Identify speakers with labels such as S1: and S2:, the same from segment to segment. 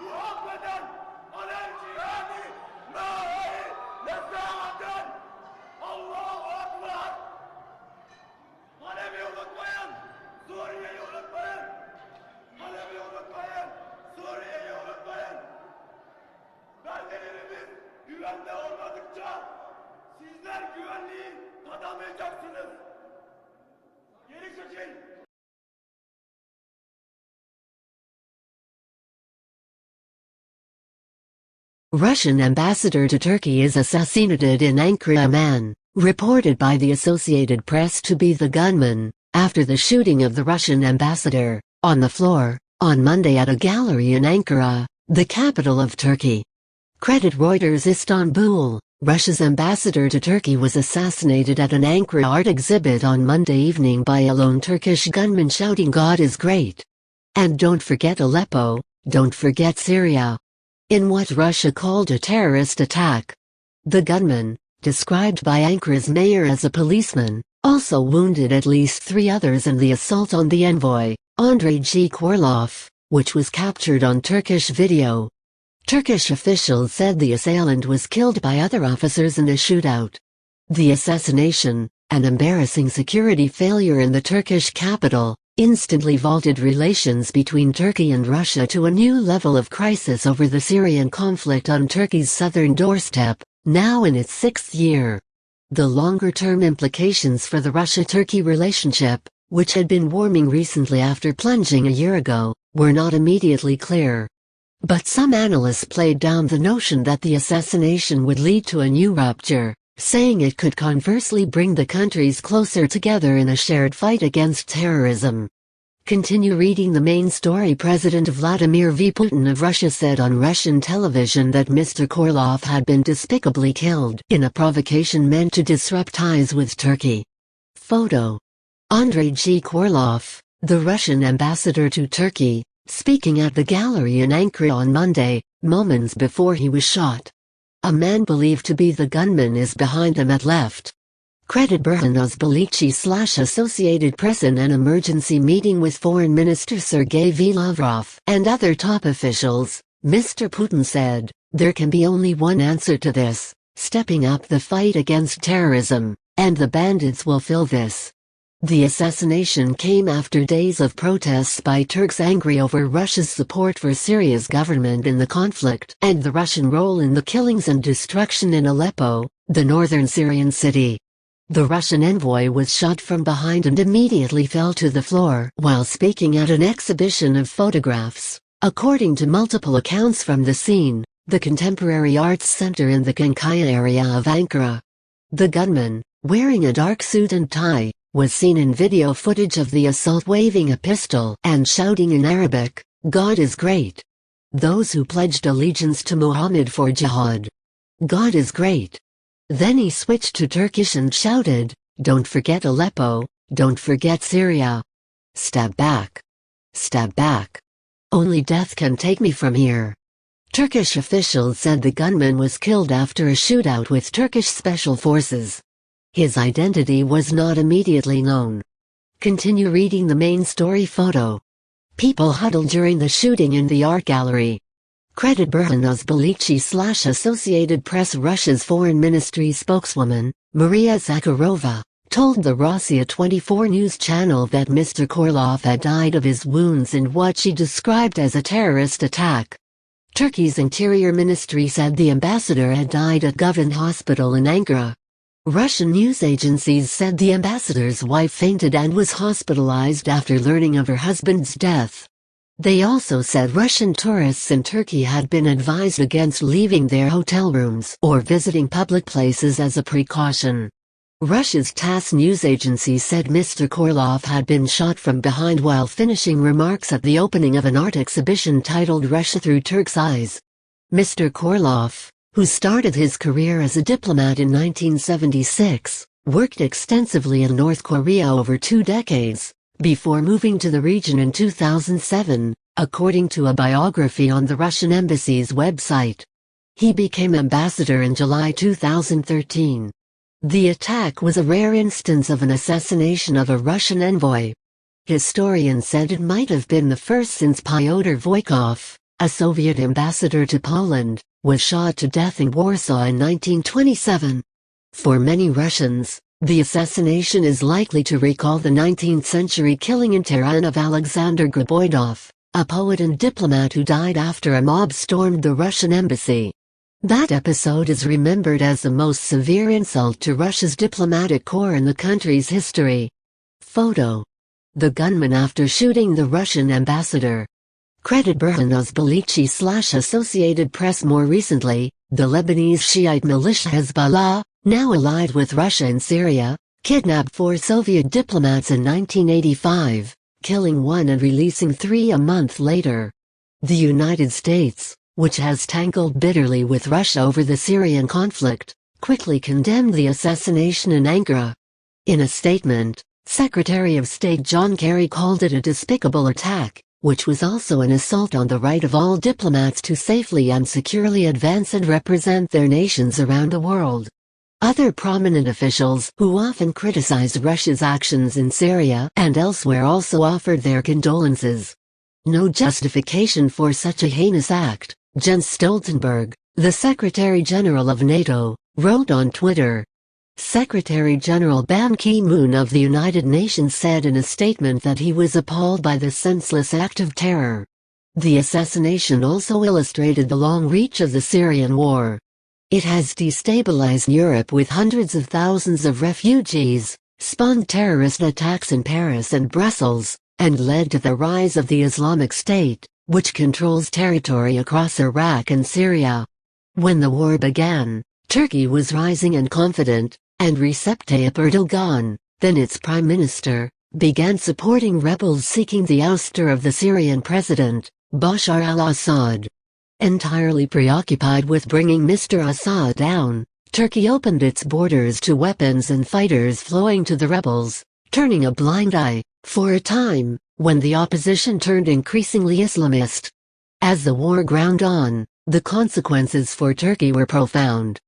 S1: محمدا على الجهاد معي لساعة. Allahu Akbar. Alevi unutmayın. Suriye'yi unutmayın. Alevi unutmayın. Suriye'yi unutmayın. Beldelerimiz güvende olmadıkça sizler güvenliği tadamayacaksınız. Geri çekil.
S2: Russian ambassador to Turkey is assassinated in Ankara. Man, reported by the Associated Press to be the gunman, after the shooting of the Russian ambassador, on the floor, on Monday at a gallery in Ankara, the capital of Turkey. Credit Reuters. Istanbul, Russia's ambassador to Turkey was assassinated at an Ankara art exhibit on Monday evening by a lone Turkish gunman shouting "God is great!" And "Don't forget Aleppo, don't forget Syria," in what Russia called a terrorist attack. The gunman, described by Ankara's mayor as a policeman, also wounded at least 3 others in the assault on the envoy, Andrei G. Korlov, which was captured on Turkish video. Turkish officials said the assailant was killed by other officers in a shootout. The assassination, an embarrassing security failure in the Turkish capital, instantly vaulted relations between Turkey and Russia to a new level of crisis over the Syrian conflict on Turkey's southern doorstep, now in its 6th year. The longer-term implications for the Russia-Turkey relationship, which had been warming recently after plunging a year ago, were not immediately clear. But some analysts played down the notion that the assassination would lead to a new rupture, saying it could conversely bring the countries closer together in a shared fight against terrorism. Continue reading the main story. President Vladimir V. Putin of Russia said on Russian television that Mr. Korlov had been despicably killed in a provocation meant to disrupt ties with Turkey. Photo. Andrei G. Korlov, the Russian ambassador to Turkey, speaking at the gallery in Ankara on Monday, moments before he was shot. A man believed to be the gunman is behind him at left. Credit Berhanos Associated Press. In an emergency meeting with Foreign Minister Sergei V. Lavrov and other top officials, Mr. Putin said, "There can be only one answer to this, stepping up the fight against terrorism, and the bandits will fill this." The assassination came after days of protests by Turks angry over Russia's support for Syria's government in the conflict and the Russian role in the killings and destruction in Aleppo, the northern Syrian city. The Russian envoy was shot from behind and immediately fell to the floor while speaking at an exhibition of photographs, according to multiple accounts from the scene, the Contemporary Arts Center in the Kankaya area of Ankara. The gunman, wearing a dark suit and tie, was seen in video footage of the assault waving a pistol and shouting in Arabic, "God is great." Those who pledged allegiance to Muhammad for jihad. God is great. Then he switched to Turkish and shouted, "Don't forget Aleppo, don't forget Syria. Stab back. Stab back. Only death can take me from here." Turkish officials said the gunman was killed after a shootout with Turkish special forces. His identity was not immediately known. Continue reading the main story. Photo. People huddled during the shooting in the art gallery. Credit Berhanos Associated Press. Russia's foreign ministry spokeswoman, Maria Zakharova, told the Rossiya 24 news channel that Mr. Korlov had died of his wounds in what she described as a terrorist attack. Turkey's Interior Ministry said the ambassador had died at Govan Hospital in Ankara. Russian news agencies said the ambassador's wife fainted and was hospitalized after learning of her husband's death. They also said Russian tourists in Turkey had been advised against leaving their hotel rooms or visiting public places as a precaution. Russia's TASS news agency said Mr. Korlov had been shot from behind while finishing remarks at the opening of an art exhibition titled Russia Through Turks' Eyes. Mr. Korlov, who started his career as a diplomat in 1976, worked extensively in North Korea over 2 decades, before moving to the region in 2007, according to a biography on the Russian embassy's website. He became ambassador in July 2013. The attack was a rare instance of an assassination of a Russian envoy. Historians said it might have been the first since Pyotr Voykov, a Soviet ambassador to Poland, was shot to death in Warsaw in 1927. For many Russians, the assassination is likely to recall the 19th-century killing in Tehran of Alexander Griboidov, a poet and diplomat who died after a mob stormed the Russian embassy. That episode is remembered as the most severe insult to Russia's diplomatic corps in the country's history. Photo. The gunman after shooting the Russian ambassador. Credit Burhan Uzbalichi / Associated Press. More recently, the Lebanese Shiite militia Hezbollah, now allied with Russia in Syria, kidnapped 4 Soviet diplomats in 1985, killing 1 and releasing 3 a month later. The United States, which has tangled bitterly with Russia over the Syrian conflict, quickly condemned the assassination in Ankara. In a statement, Secretary of State John Kerry called it a despicable attack, which was also an assault on the right of all diplomats to safely and securely advance and represent their nations around the world. Other prominent officials who often criticized Russia's actions in Syria and elsewhere also offered their condolences. No justification for such a heinous act, Jens Stoltenberg, the Secretary-General of NATO, wrote on Twitter. Secretary-General Ban Ki-moon of the United Nations said in a statement that he was appalled by the senseless act of terror. The assassination also illustrated the long reach of the Syrian war. It has destabilized Europe with hundreds of thousands of refugees, spawned terrorist attacks in Paris and Brussels, and led to the rise of the Islamic State, which controls territory across Iraq and Syria. When the war began, Turkey was rising and confident, and Recep Tayyip Erdogan, then its prime minister, began supporting rebels seeking the ouster of the Syrian president, Bashar al-Assad. Entirely preoccupied with bringing Mr. Assad down, Turkey opened its borders to weapons and fighters flowing to the rebels, turning a blind eye, for a time, when the opposition turned increasingly Islamist. As the war ground on, the consequences for Turkey were profound.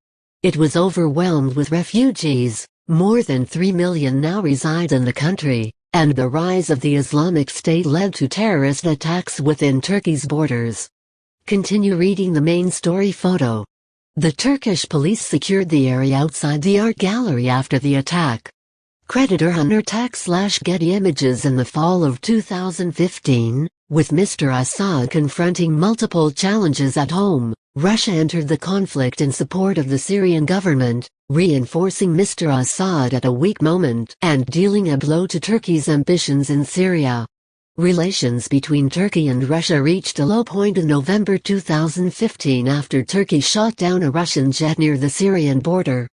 S2: It was overwhelmed with refugees, more than 3 million now reside in the country, and the rise of the Islamic State led to terrorist attacks within Turkey's borders. Continue reading the main story. Photo. The Turkish police secured the area outside the art gallery after the attack. Creditor Hunter/Getty Images. In the fall of 2015, with Mr. Assad confronting multiple challenges at home, Russia entered the conflict in support of the Syrian government, reinforcing Mr. Assad at a weak moment and dealing a blow to Turkey's ambitions in Syria. Relations between Turkey and Russia reached a low point in November 2015 after Turkey shot down a Russian jet near the Syrian border.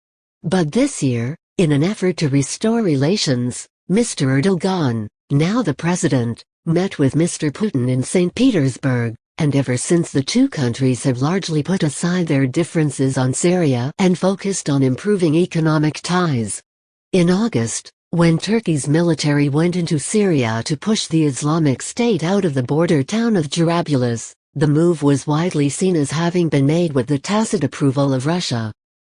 S2: But this year, in an effort to restore relations, Mr. Erdogan, now the president, met with Mr. Putin in St. Petersburg, and ever since the two countries have largely put aside their differences on Syria and focused on improving economic ties. In August, when Turkey's military went into Syria to push the Islamic State out of the border town of Jarablus, the move was widely seen as having been made with the tacit approval of Russia.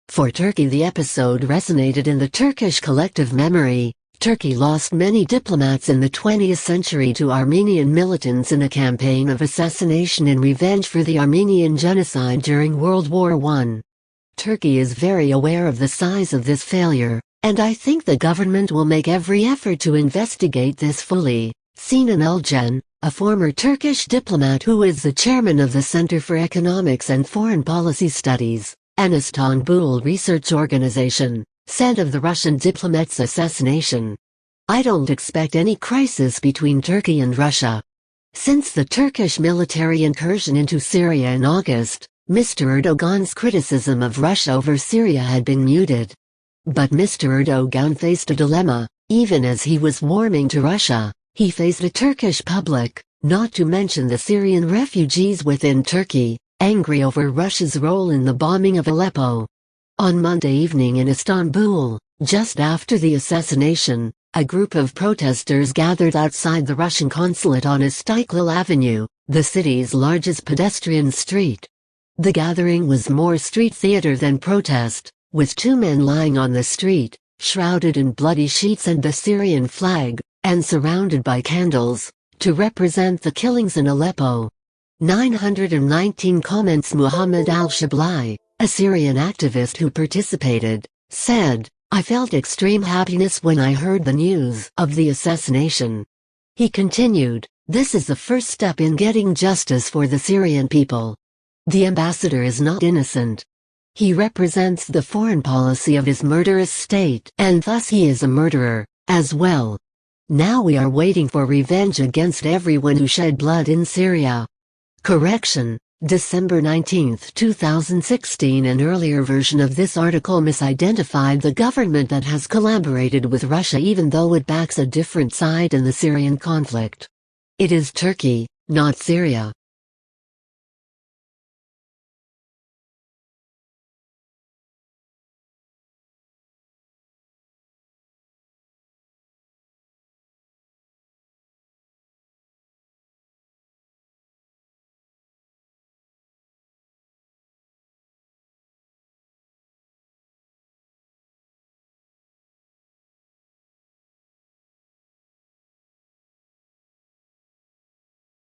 S2: For Turkey, the episode resonated in the Turkish collective memory. Turkey lost many diplomats in the 20th century to Armenian militants in a campaign of assassination in revenge for the Armenian genocide during World War I. Turkey is very aware of the size of this failure, and I think the government will make every effort to investigate this fully. Sinan Elgen, a former Turkish diplomat who is the chairman of the Center for Economics and Foreign Policy Studies, an Istanbul research organization, said of the Russian diplomat's assassination, "I don't expect any crisis between Turkey and Russia." Since the Turkish military incursion into Syria in August, Mr. Erdogan's criticism of Russia over Syria had been muted. But Mr. Erdogan faced a dilemma. Even as he was warming to Russia, he faced a Turkish public, not to mention the Syrian refugees within Turkey, angry over Russia's role in the bombing of Aleppo. On Monday evening in Istanbul, just after the assassination, a group of protesters gathered outside the Russian consulate on Istiklal Avenue, the city's largest pedestrian street. The gathering was more street theater than protest, with 2 men lying on the street, shrouded in bloody sheets and the Syrian flag, and surrounded by candles, to represent the killings in Aleppo. 919 comments. Muhammad al-Shablai, a Syrian activist who participated, said, "I felt extreme happiness when I heard the news of the assassination." He continued, "This is the first step in getting justice for the Syrian people. The ambassador is not innocent. He represents the foreign policy of his murderous state, and thus he is a murderer, as well. Now we are waiting for revenge against everyone who shed blood in Syria." Correction: December 19, 2016. An earlier version of this article misidentified the government that has collaborated with Russia even though it backs a different side in the Syrian conflict. It is Turkey, not Syria.